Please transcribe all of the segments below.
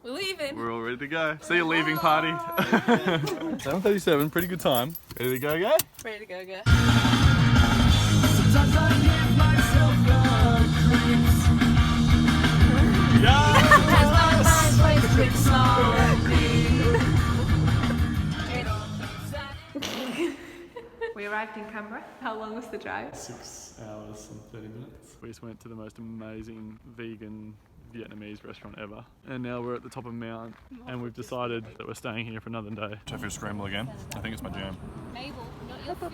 We're leaving. We're all ready to go. See you leaving party. 7:37, pretty good time. Ready to go, go? Ready to go, go. Sometimes I give myself the creeps. We arrived in Canberra. How long was the drive? 6 hours and 30 minutes. We just went to the most amazing vegan Vietnamese restaurant ever. And now we're at the top of a mountain and we've decided that we're staying here for another day. Tofu scramble again. I think it's my jam. Mabel, not your food.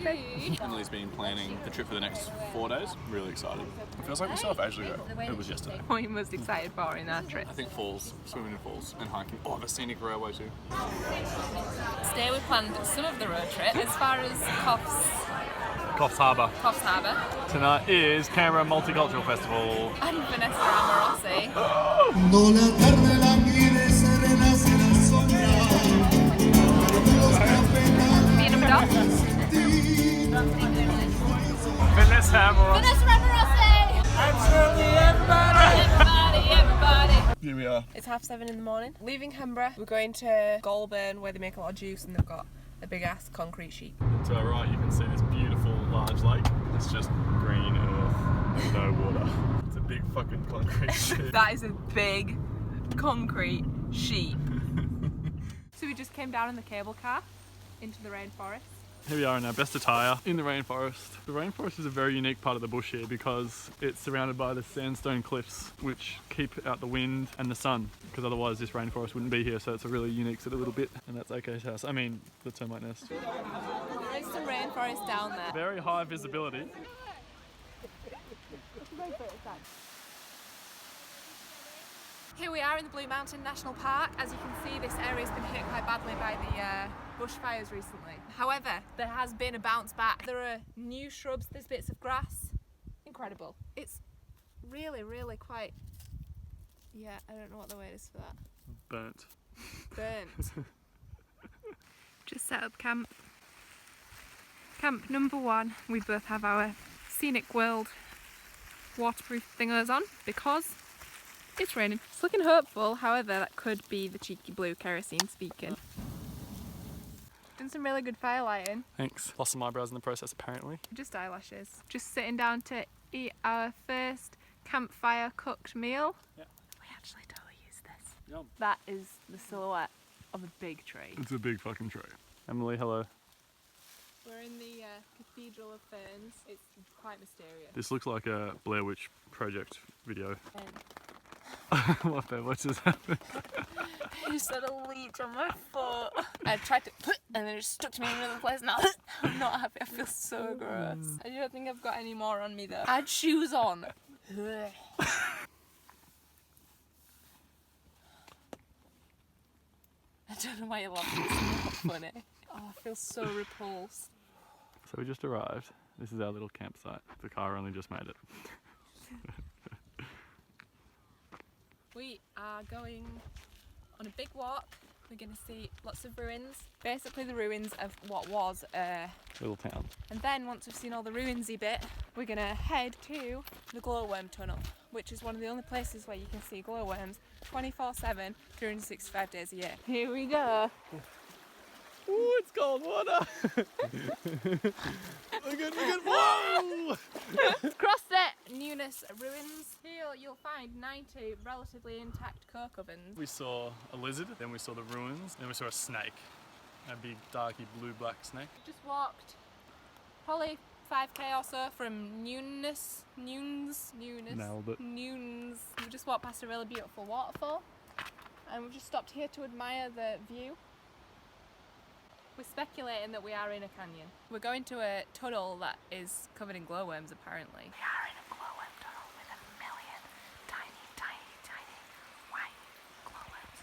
Emily's been planning the trip for the next 4 days. Really excited. It feels like we still have ages ago. It was yesterday. What are you most excited for in our trip? I think falls, swimming in falls and hiking. Oh, the scenic railway too. Today we planned some of the road trip as far as Coffs Harbour. Coffs Harbour. Tonight is Canberra Multicultural Festival. And Vanessa Amorossi. Vanessa Amorossi. Vanessa Amorossi! Absolutely everybody! Everybody! Here we are. It's 7:30 in the morning. Leaving Canberra, we're going to Goulburn where they make a lot of juice and they've got a big ass concrete sheet. To our right you can see this beautiful large lake. It's just green earth and no water. It's a big fucking concrete sheet. That is a big concrete sheet. So we just came down in the cable car into the rainforest. Here we are in our best attire in the rainforest. The rainforest is a very unique part of the bush here because it's surrounded by the sandstone cliffs which keep out the wind and the sun, because otherwise this rainforest wouldn't be here, so it's a really unique sort of little bit. And that's OK's house. I mean the termite nest. There is some rainforest down there. Very high visibility. Here we are in the Blue Mountain National Park. As you can see, this area's been hit quite badly by the bushfires recently. However, there has been a bounce back. There are new shrubs, there's bits of grass. Incredible. It's really, really quite, yeah, I don't know what the word is for that. Burnt. Burnt. Just set up camp. Camp number 1. We both have our Scenic World waterproof thingers on because it's raining. It's looking hopeful, however that could be the cheeky blue kerosene speaking. Done some really good firelighting. Thanks. Lost some eyebrows in the process apparently. Just eyelashes. Just sitting down to eat our first campfire cooked meal. Yeah. We actually totally use this. Yum. That is the silhouette of a big tree. It's a big fucking tree. Emily, hello. We're in the Cathedral of Ferns. It's quite mysterious. This looks like a Blair Witch Project video. What the? What just happened? You said a leech on my foot. I tried to put and then it just stuck to me in another place. Now I'm not happy. I feel so gross. I don't think I've got any more on me though. I had shoes on. I don't know why you're laughing. It's not funny. Oh, I feel so repulsed. So we just arrived. This is our little campsite. The car only just made it. We are going on a big walk. We're going to see lots of ruins. Basically the ruins of what was a Little town. And then once we've seen all the ruinsy bit, we're going to head to the glowworm tunnel, which is one of the only places where you can see glowworms 24/7, 365 days a year. Here we go. Ooh, it's cold water! We're good, whoa! Crossed it! Newness ruins. Here you'll find 90 relatively intact coke ovens. We saw a lizard, then we saw the ruins, then we saw a snake. A big darky blue-black snake. Just walked probably 5k or so from Nunes. Nailed it. Nunes. We just walked past a really beautiful waterfall and we've just stopped here to admire the view. We're speculating that we are in a canyon. We're going to a tunnel that is covered in glowworms apparently. We are in a glowworm tunnel with a million tiny, tiny, tiny white glowworms.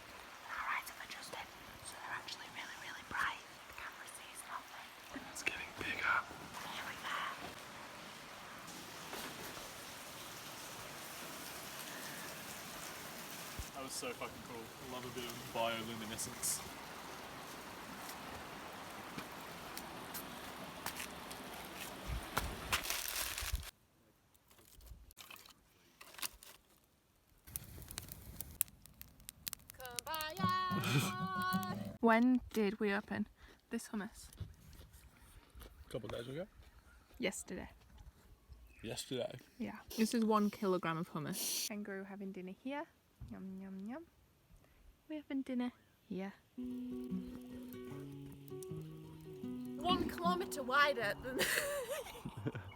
Our eyes have adjusted, so they're actually really, really bright. The camera sees nothing. It's getting bigger. Nearly there. That was so fucking cool. I love a bit of bioluminescence. Come by When did we open this hummus? A couple of days ago. Yesterday. Yesterday. Yeah. This is 1 kilogram of hummus. Kangaroo having dinner here. Yum yum yum. We're having dinner here. 1 kilometre wider than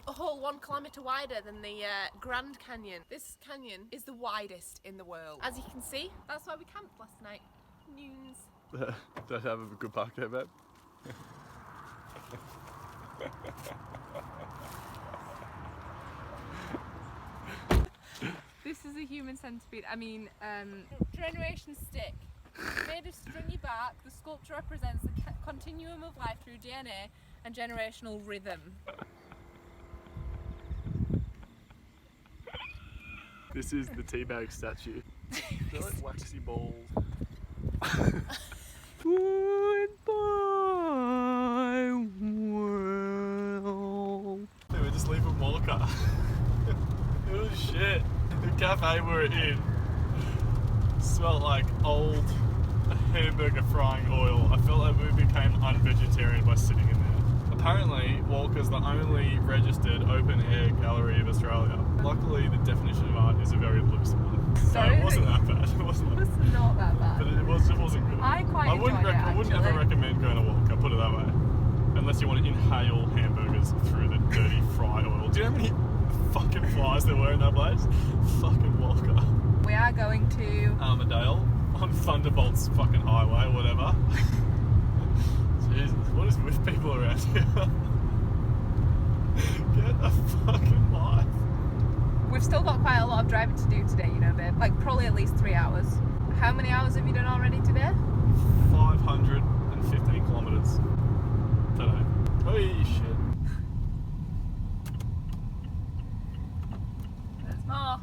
a whole 1 kilometre wider than the Grand Canyon. This canyon is the widest in the world. As you can see, that's why we camped last night. Noons. Did I have a good park there, babe? This is a human centipede. I mean, generation stick. Made of stringy bark, the sculpture represents the continuum of life through DNA and generational rhythm. This is the teabag statue. They're like waxy balls. Goodbye, world. They were just leaving Walker. It was shit. The cafe we were in smelled like old hamburger frying oil. I felt like we became un-vegetarian by sitting in there. Apparently, Walker's the only registered open-air gallery in Australia. Luckily, the definition of art is a very loose one. So it wasn't that bad. It wasn't It was not that bad. But it wasn't good. I wouldn't ever recommend going to Walker, put it that way. Unless you want to inhale hamburgers through the dirty fry oil. Do you know how many fucking flies there were in that place? Fucking Walker. We are going to Armadale on Thunderbolts fucking Highway, whatever. Jesus, what is with people around here? Get a fucking life. We've still got quite a lot of driving to do today, you know, babe. Like probably at least 3 hours. How many hours have you done already today? 515 kilometres today. Holy shit. There's more.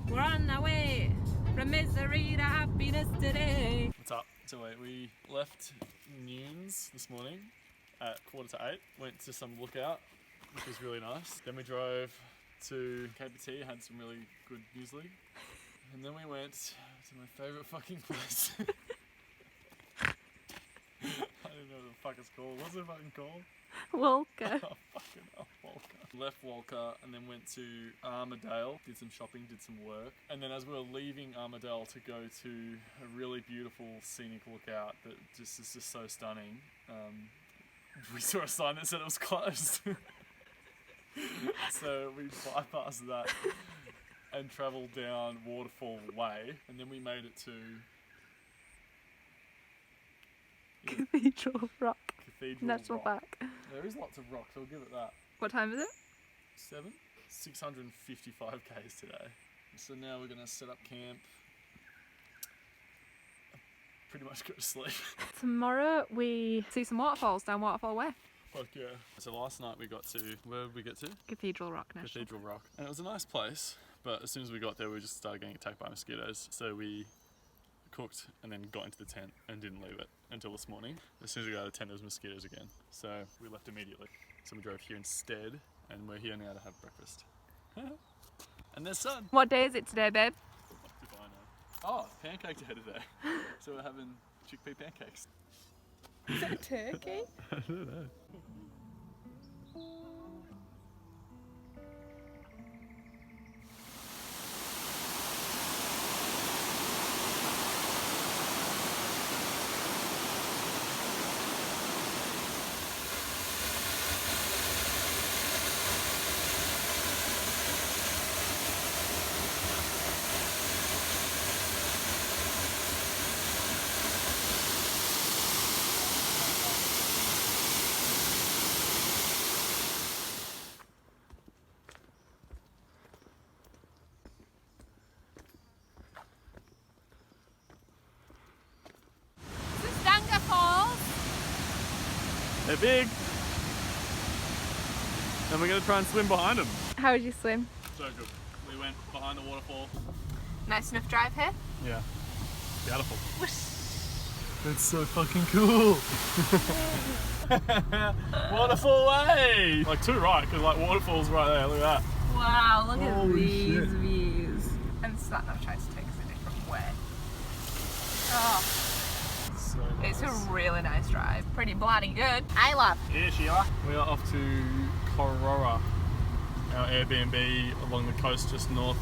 We're on our way from misery to happiness today. What's up? So wait, we left Noons this morning at 7:45. Went to some lookout, which was really nice. Then we drove to KPT, had some really good muesli. And then we went to my favourite fucking place. I don't know what the fuck it's called. What's it fucking called? Walker. Oh, fucking hell, Walker. Left Walker and then went to Armadale, did some shopping, did some work. And then as we were leaving Armadale to go to a really beautiful scenic lookout that just is just so stunning, we saw a sign that said it was closed. So we bypassed that and travelled down Waterfall Way, and then we made it to Cathedral Rock Cathedral National Rock. Park. There is lots of rocks, I'll give it that. What time is it? 655 k's today. So now we're going to set up camp, pretty much go to sleep. Tomorrow we see some waterfalls down Waterfall Way. Fuck yeah. So last night we got to, where did we get to? Cathedral Rock National Cathedral Rock. And it was a nice place, but as soon as we got there we just started getting attacked by mosquitoes. So we cooked and then got into the tent and didn't leave it until this morning. As soon as we got out of the tent there was mosquitoes again. So we left immediately. So we drove here instead and we're here now to have breakfast. And there's sun. What day is it today, babe? If I know. Oh, pancake day today. So we're having chickpea pancakes. Is it a turkey? I don't know. They're big. And we're going to try and swim behind them. How would you swim? So good. We went behind the waterfall. Nice enough drive here? Yeah. Beautiful. Whoosh. That's so fucking cool. Waterfall Way! Like too right, because like waterfall's right there, look at that. Wow, look at Holy these shit. views. And sat nav tries to take us a different way. It's a really nice drive. Pretty bloody good. I love. Here, Sheila. We are off to Korora, our Airbnb along the coast just north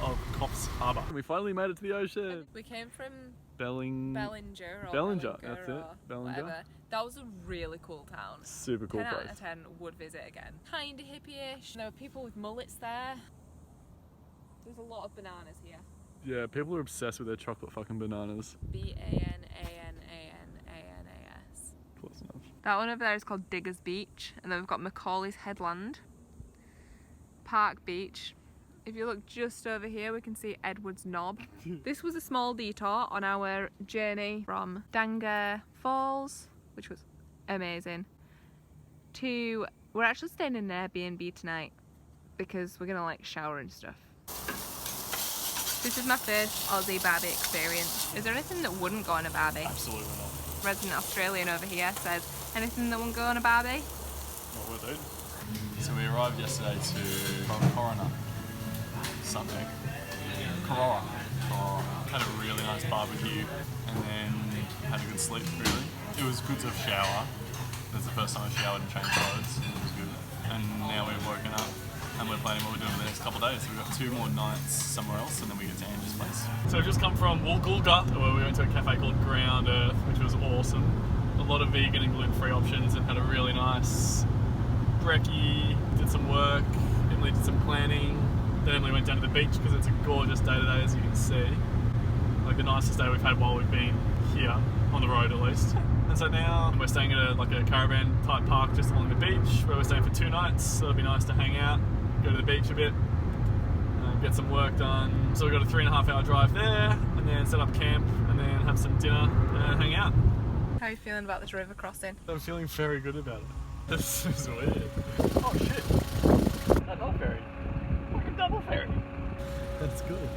of Coffs Harbour. We finally made it to the ocean. We came from Bellinger, that's it. or Bellinger. whatever. That was a really cool town. Super cool 10 out place. of 10 would visit again. Kinda hippie-ish. There were people with mullets there. There's a lot of bananas here. Yeah, people are obsessed with their chocolate fucking bananas. Bananas. Close enough. That one over there is called Diggers Beach, and then we've got Macaulay's Headland, Park Beach. If you look just over here, we can see Edward's Knob. This was a small detour on our journey from Danga Falls, which was amazing, to we're actually staying in an Airbnb tonight because we're gonna like shower and stuff. This is my first Aussie barbie experience. Is there anything that wouldn't go on a barbie? Absolutely not. Resident Australian over here says, anything that wouldn't go on a barbie? What we'll do. So we arrived yesterday to Corona. Sunday. Korora. Had a really nice barbecue and then had a good sleep, really. It was good to shower. That's the first time I showered and changed clothes. It was good. And now we've woken up and we're planning what we're doing for the next couple of days. So we've got 2 more nights somewhere else and then we get to Angie's place. So we've just come from Woolgoolga, where we went to a cafe called Ground Earth, which was awesome. A lot of vegan and gluten-free options and had a really nice brekkie, did some work, Emily did some planning. Then Emily went down to the beach because it's a gorgeous day today, as you can see. Like the nicest day we've had while we've been here, on the road at least. And so now we're staying at a caravan type park just along the beach where we're staying for 2 nights. So it'll be nice to hang out, go to the beach a bit, get some work done. So we've got a 3.5-hour drive there and then set up camp and then have some dinner and hang out. How are you feeling about this river crossing? I'm feeling very good about it. This is weird. Oh shit, that dog ferry. Double ferry. That's good.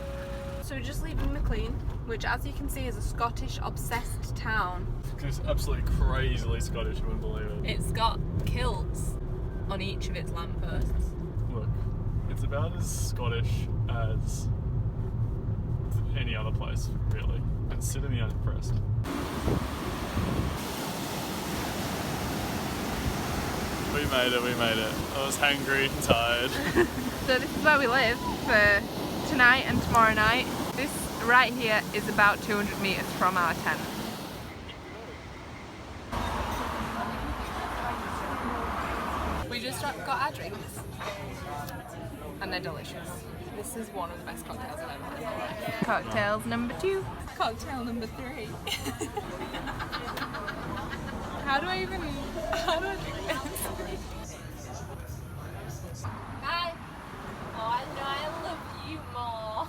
So we're just leaving McLean, which as you can see is a Scottish obsessed town. It's absolutely crazily Scottish, you wouldn't believe it. It's got kilts on each of its lampposts. Look, it's about as Scottish as any other place, really. Consider me unimpressed. We made it. I was hungry, tired. So this is where we live for tonight and tomorrow night. This right here is about 200 metres from our tent. We just got our drinks and they're delicious. This is one of the best cocktails I've ever had. Cocktails number 2. Cocktail number 3. How do I drink this? Hi. Oh, I know I love you more.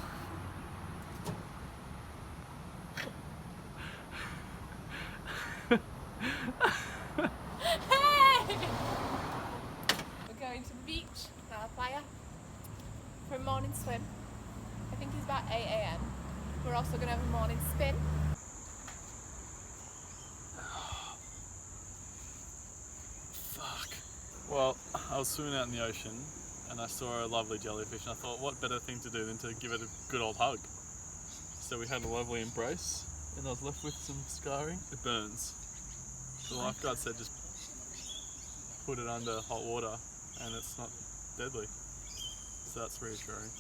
Hey! We're going to the beach, our playa, for a morning swim. I think it's about 8 AM. We're also going to have a morning spin. Well, I was swimming out in the ocean and I saw a lovely jellyfish and I thought what better thing to do than to give it a good old hug. So we had a lovely embrace and I was left with some scarring. It burns. The lifeguard said just put it under hot water and it's not deadly. So that's reassuring.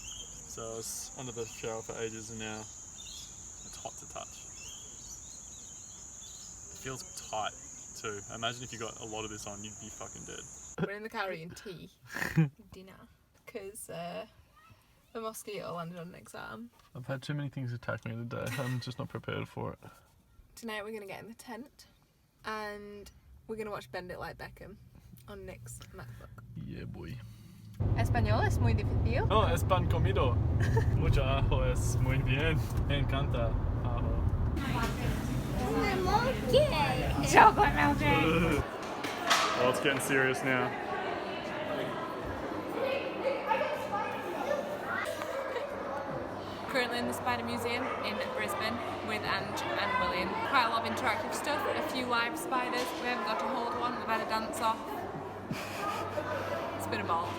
So I was under the shower for ages and now it's hot to touch. It feels tight too. Imagine if you got a lot of this on, you'd be fucking dead. We're in the car eating tea, dinner, because the mosquito landed on an exam. I've had too many things attack me today. I'm just not prepared for it. Tonight we're going to get in the tent and we're going to watch Bend It Like Beckham on Nick's MacBook. Yeah, boy. Español es muy difícil. Oh, es pan comido. Mucho ajo es muy bien. Me encanta ajo. Chocolate milkshake. Well, it's getting serious now. Currently in the Spider Museum in Brisbane with Ange and William. Quite a lot of interactive stuff, a few live spiders. We haven't got to hold one, we've had a dance off. It's been a ball.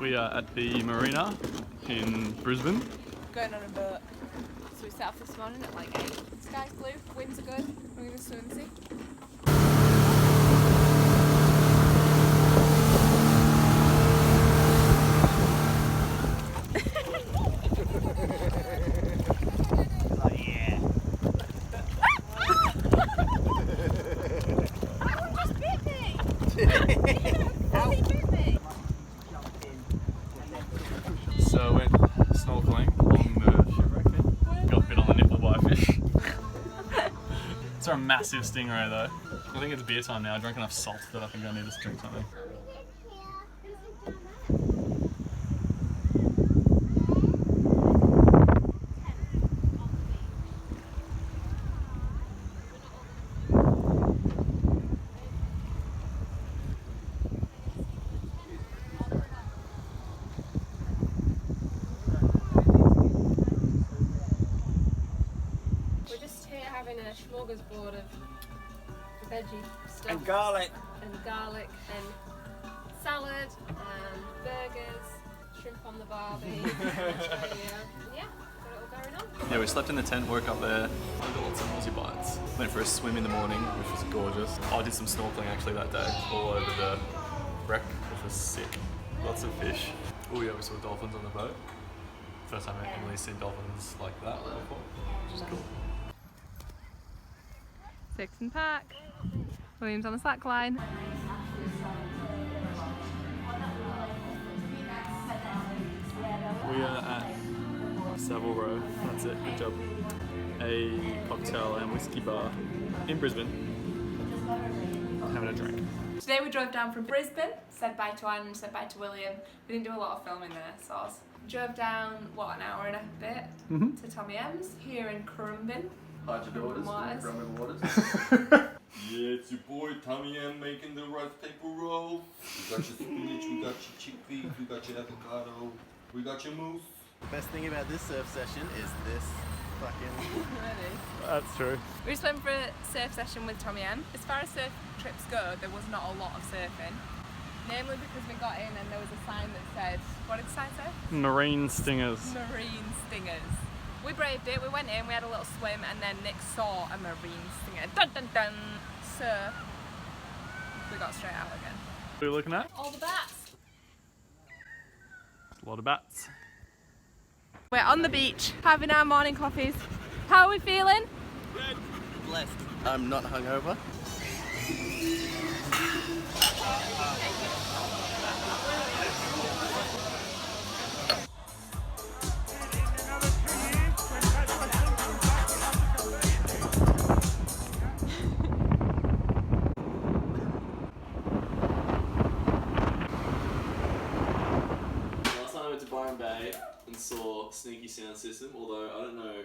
We are at the marina in Brisbane going on a boat. So we set off this morning at like 8. Sky's blue, winds are good, we're going to swim and see. So I went snorkeling along the shipwreck there. Got bit on the nipple by a fish. It's a massive stingray though. I think it's beer time now. I drank enough salt that I think I need to drink something. Having a smorgasbord of veggie stuff And garlic. and salad and burgers, shrimp on the barbie. Yeah, got it all going on. Yeah, we slept in the tent, woke up there. I got lots of Aussie bites. Went for a swim in the morning, which was gorgeous. I did some snorkeling actually that day, all over the wreck, which was sick. Lots of fish. Oh yeah, we saw dolphins on the boat. First time Emily's seen dolphins like that before, which is cool. Six and pack. William's on the slack line. We are at Savile Row, that's it, good job. A cocktail and whiskey bar in Brisbane, having a drink. Today we drove down from Brisbane, said bye to Anne, said bye to William. We didn't do a lot of filming there, so drove down, what, an hour and a bit to Tommy M's here in Nimbin. Hide your daughters, Waters. Grumbin Waters. Yeah, it's your boy Tommy M making the rice paper roll. We got your spinach, we got your chickpeas, we got your avocado, we got your mousse. The best thing about this surf session is this fucking... That's true. We just went for a surf session with Tommy M. As far as surf trips go, there was not a lot of surfing. Namely because we got in and there was a sign that said, what did the sign say? Marine stingers. Marine stingers. We braved it, we went in, we had a little swim, and then Nick saw a marine stinger. Dun dun dun! So, we got straight out again. What are you looking at? All the bats! A lot of bats. We're on the beach, having our morning coffees. How are we feeling? Blessed. I'm not hungover. Bay and saw Sneaky Sound System, although I don't know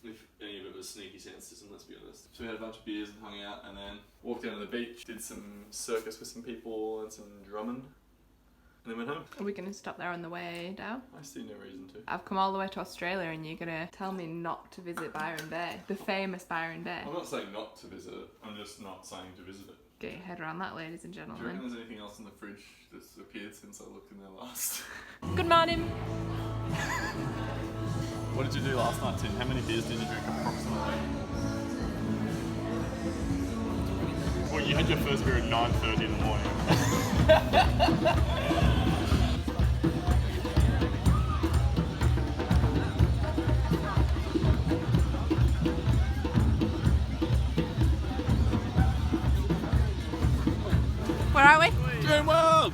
if any of it was Sneaky Sound System, let's be honest. So we had a bunch of beers and hung out and then walked down to the beach, did some circus with some people and some drumming, and then went home. Are we going to stop there on the way down? I see no reason to. I've come all the way to Australia and you're going to tell me not to visit Byron Bay, the famous Byron Bay. I'm not saying not to visit it, I'm just not saying to visit it. Get your head around that, ladies and Do you reckon gentlemen. there's anything else in the fridge that's appeared since I looked in there last? Good morning. What did you do last night, Tim? How many beers did you drink approximately? Well, you had your first beer at 9:30 in the morning. Where are we? Doing well! We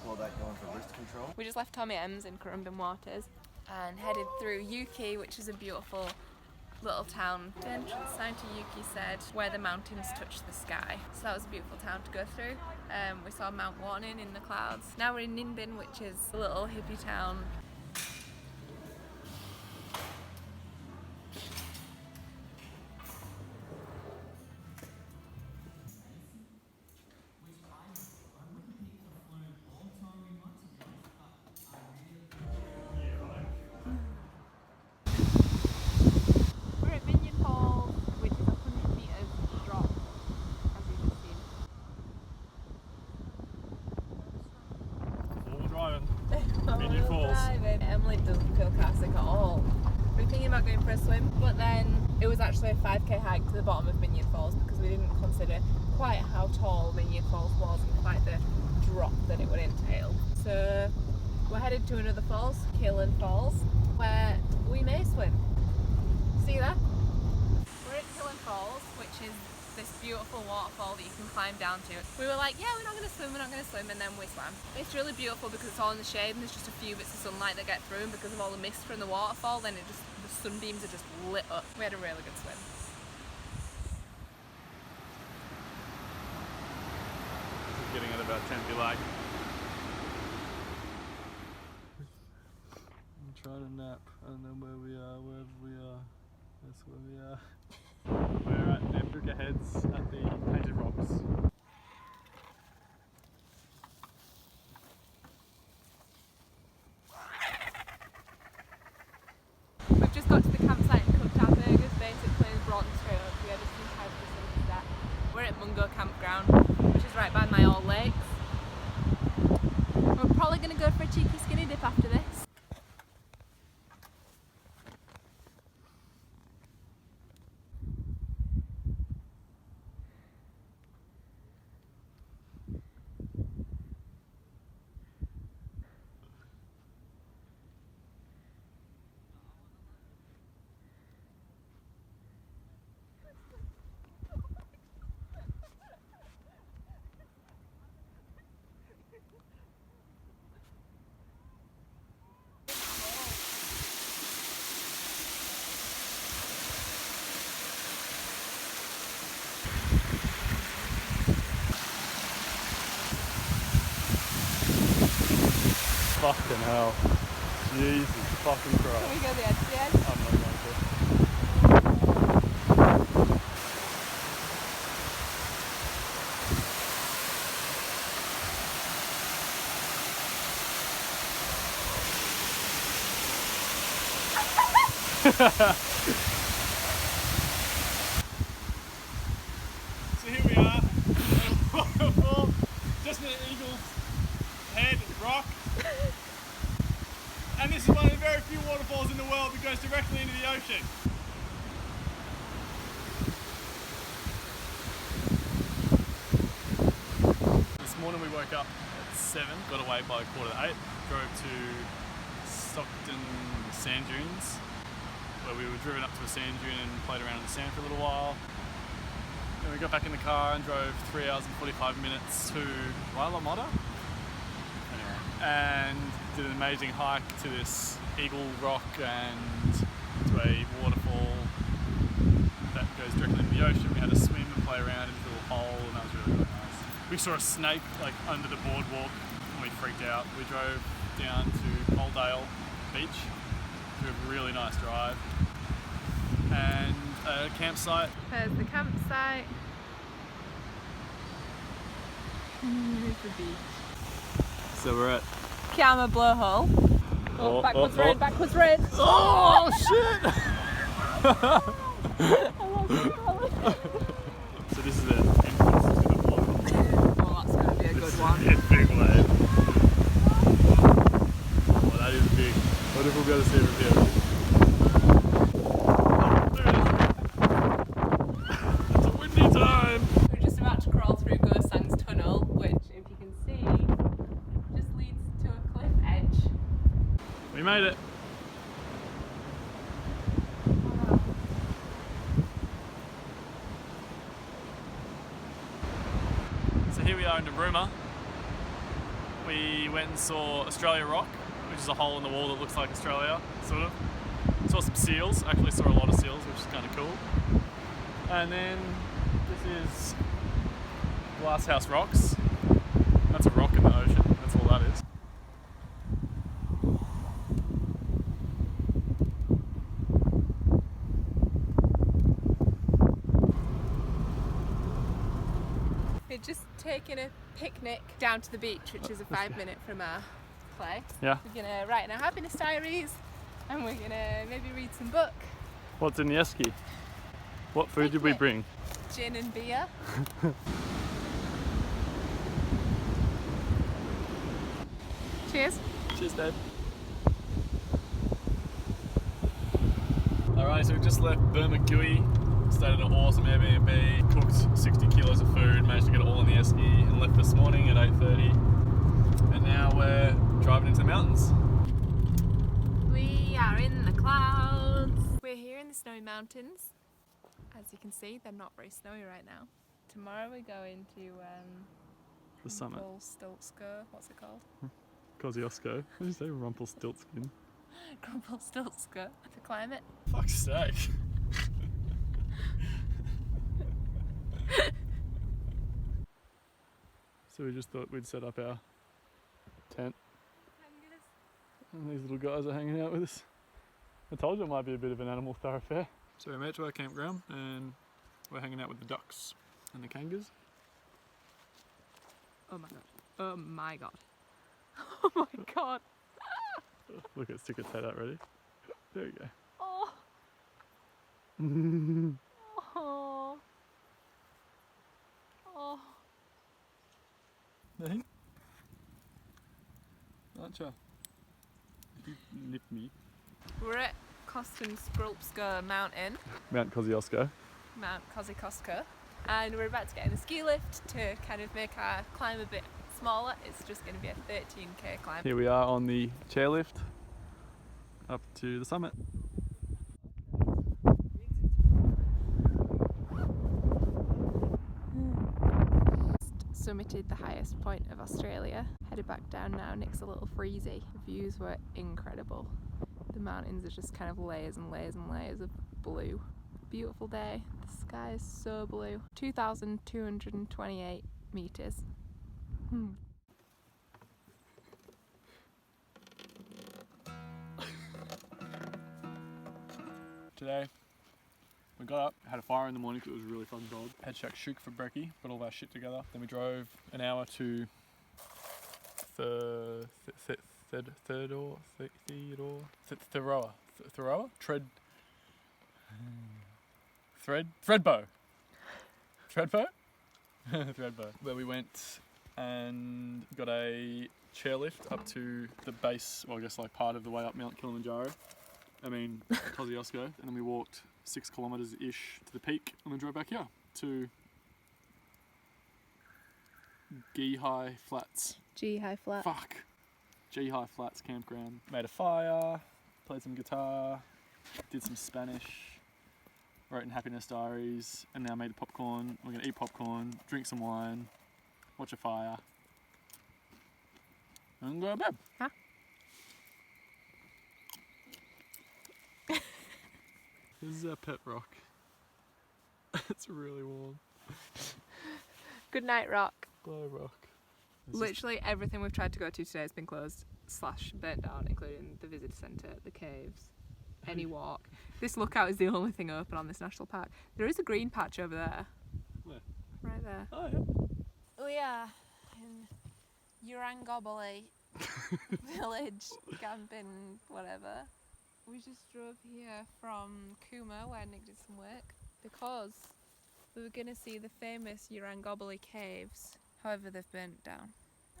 call that going for wrist control. We just left Tommy M's in Nimbin Waters and headed through Yuki, which is a beautiful little town. The entrance sign to Yuki said, where the mountains touch the sky. So that was a beautiful town to go through. We saw Mount Warning in the clouds. Now we're in Nimbin, which is a little hippie town. sick at all. We were thinking about going for a swim, but then it was actually a 5k hike to the bottom of Minion Falls because we didn't consider quite how tall Minion Falls was and quite the drop that it would entail. So we're headed to another falls, Killen Falls, where we may swim. See you there? We're at Killen Falls, which is this beautiful waterfall that you can climb down to. We were like, yeah, we're not going to swim, and then we swam. It's really beautiful because it's all in the shade and there's just a few bits of sunlight that get through, and because of all the mist from the waterfall, then the sunbeams are just lit up. We had a really good swim. Just getting at about 10 if you like. I'm trying to nap. I don't know where we are, wherever we are. That's where we are. We're at Nambucca Heads at the Painted Rocks. We've just got to the campsite and cooked our burgers basically and brought them straight up. We had a few types of things there. We're at Mungo Campground, which is right by my old lakes. We're probably going to go for a cheeky skinny dip after this. Fucking hell. Jesus fucking Can Christ. we go the edge to the edge? I'm not going to. So here we are, waterfall, just near Eagle's Head Rock, and this is one of the very few waterfalls in the world that goes directly into the ocean. This morning we woke up at 7, got away by 7:45, drove to Stockton sand dunes, where we were driven up to a sand dune and played around in the sand for a little while. Then we got back in the car and drove 3 hours and 45 minutes to Kiama, and did an amazing hike to this Eagle Rock and to a waterfall that goes directly into the ocean. We had to swim and play around in this little hole, and that was really, really nice. We saw a snake like under the boardwalk and we freaked out. We drove down to Coaldale Beach through a really nice drive, and a campsite. There's the campsite. Here's the beach. So we're at Kiama blowhole. Oh, backwards red, backwards red. Oh shit! I lost it, Colin. So this is the entrance to the water. Oh, that's going to be a good one. It's big wave. Oh, that is big. What if we'll be able to see it from here? It's a windy time. We're just about to crawl through Gosang's tunnel, which, if you can see, just leads to a cliff edge. We made it. So here we are in Narooma. We went and saw Australia Rock, which is a hole in the wall that looks like Australia, sort of. Saw some seals, actually saw a lot of seals, which is kind of cool. And then this is Glasshouse Rocks. That's a rock in the ocean, that's all that is. We're just taking a picnic down to the beach, which is a 5-minute from our place. Yeah. We're gonna write in our happiness diaries, and we're gonna maybe read some book. What's in the esky? What food did we bring? Gin and beer. Cheers. Cheers, Dave. Alrighty, so we just left Bermagui, stayed at an awesome Airbnb, cooked 60 kilos of food, managed to get it all in the esky, and left this morning at 8:30. And now we're driving into the mountains. We are in the clouds. We're here in the snowy mountains. As you can see, they're not very snowy right now. Tomorrow we're going to The summit. Rumpelstiltskin. What's it called? Kosciuszko. What did you say? Rumpelstiltskin. Rumpelstiltskin. To climb it. Fuck's sake. So we just thought we'd set up our tent. And these little guys are hanging out with us. I told you it might be a bit of an animal thoroughfare. So we made it to our campground and we're hanging out with the ducks and the kangas. Oh my god. Oh my god. Oh my god. Look at stick its head out, ready? There you go. Oh. Oh. Oh. Nothing? Aren't you? You nip me. We're at Kosciuszko Mountain, Mount Kosciuszko. Mount Kosciuszko, and we're about to get in a ski lift to kind of make our climb a bit smaller. It's just going to be a 13k climb. Here we are on the chairlift up to the summit. Summited the highest point of Australia. Headed back down now. Nick's a little freezy. The views were incredible. The mountains are just kind of layers and layers and layers of blue. Beautiful day. The sky is so blue. 2,228 metres. Today we got up, had a fire in the morning because it was really fucking cold. Had shakshuka for brekkie, put all of our shit together. Then we drove an hour to Thredbo, where we went and got a chairlift up to the base, well I guess like part of the way up Mount Kilimanjaro. Kosciuszko, and then we walked 6 kilometres ish to the peak and then drove back here to G-High Flats. G-High Flat. Fuck! G-High Flats campground. Made a fire, played some guitar, did some Spanish, wrote in happiness diaries, and now made popcorn. We're gonna eat popcorn, drink some wine, watch a fire, and go to bed. Huh? This is our pet rock. It's really warm. Good night, Rock. Bye, rock. Literally everything we've tried to go to today has been closed / burnt down, including the visitor centre, the caves, any walk. This lookout is the only thing open on this national park. There is a green patch over there. Where? Right there. Oh yeah. We are in Urangoboli village, camping, whatever. We just drove here from Cooma, where Nick did some work, because we were going to see the famous Urangoboli caves. However, they've burnt down,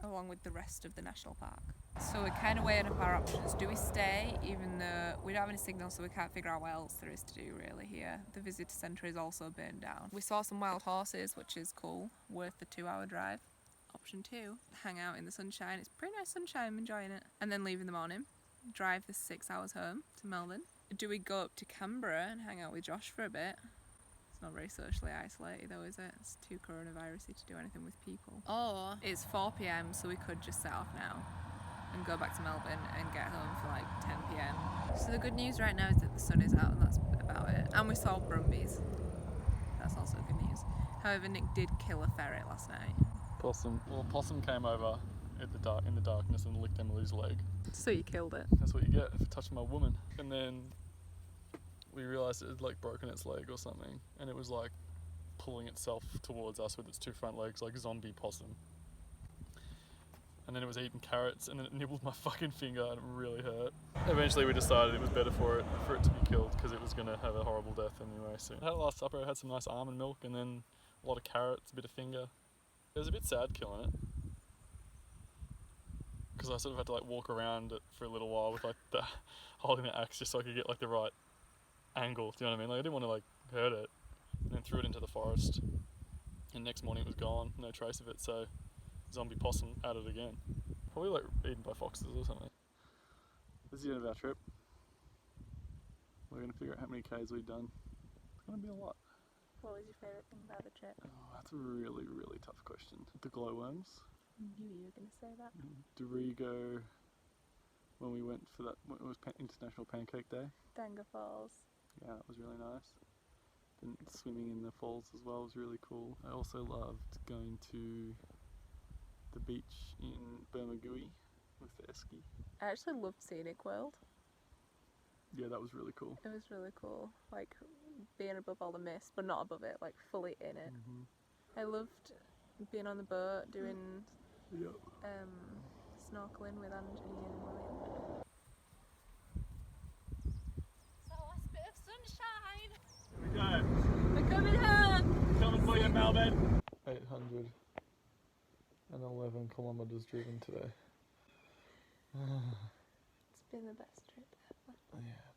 along with the rest of the national park. So we're kind of weighing up our options. Do we stay, even though we don't have any signal, so we can't figure out what else there is to do really here? The visitor centre is also burned down. We saw some wild horses, which is cool, worth the 2-hour drive. Option 2, hang out in the sunshine. It's pretty nice sunshine, I'm enjoying it. And then leave in the morning. Drive the 6 hours home to Melbourne. Do we go up to Canberra and hang out with Josh for a bit? It's not very socially isolated though, is it? It's too coronavirusy to do anything with people. Or it's 4 p.m, so we could just set off now and go back to Melbourne and get home for like 10 p.m. So the good news right now is that the sun is out and that's about it. And we saw brumbies. That's also good news. However, Nick did kill a ferret last night. Possum. Well, possum came over in the darkness and licked Emily's leg. So you killed it. That's what you get for touching my woman. And then we realised it had like broken its leg or something, and it was like pulling itself towards us with its 2 front legs like zombie possum. And then it was eating carrots, and then it nibbled my fucking finger, and it really hurt. Eventually we decided it was better for it to be killed, because it was going to have a horrible death anyway. So I had a last supper, I had some nice almond milk, and then a lot of carrots, a bit of finger. It was a bit sad killing it, because I sort of had to like walk around it for a little while with like holding the axe just so I could get like the right angle. Do you know what I mean? Like I didn't want to like hurt it, and then threw it into the forest. And next morning it was gone, no trace of it. So zombie possum at it again. Probably like eaten by foxes or something. This is the end of our trip. We're going to figure out how many Ks we've done. It's going to be a lot. What was your favourite thing about the trip? Oh, that's a really, really tough question. The glowworms. I knew you were going to say that. Dorigo, when we went for that, it was International Pancake Day. Danga Falls. Yeah, that was really nice. Then swimming in the falls as well was really cool. I also loved going to the beach in Bermagui with the esky. I actually loved Scenic World. Yeah, that was really cool. It was really cool. Like being above all the mist, but not above it, like fully in it. Mm-hmm. I loved being on the boat, doing Yep. snorkeling with Angie and William. So last bit of sunshine. Here we go. We're coming home. Coming for you, Melbourne. 811 kilometres driven today. It's been the best trip ever. Yeah.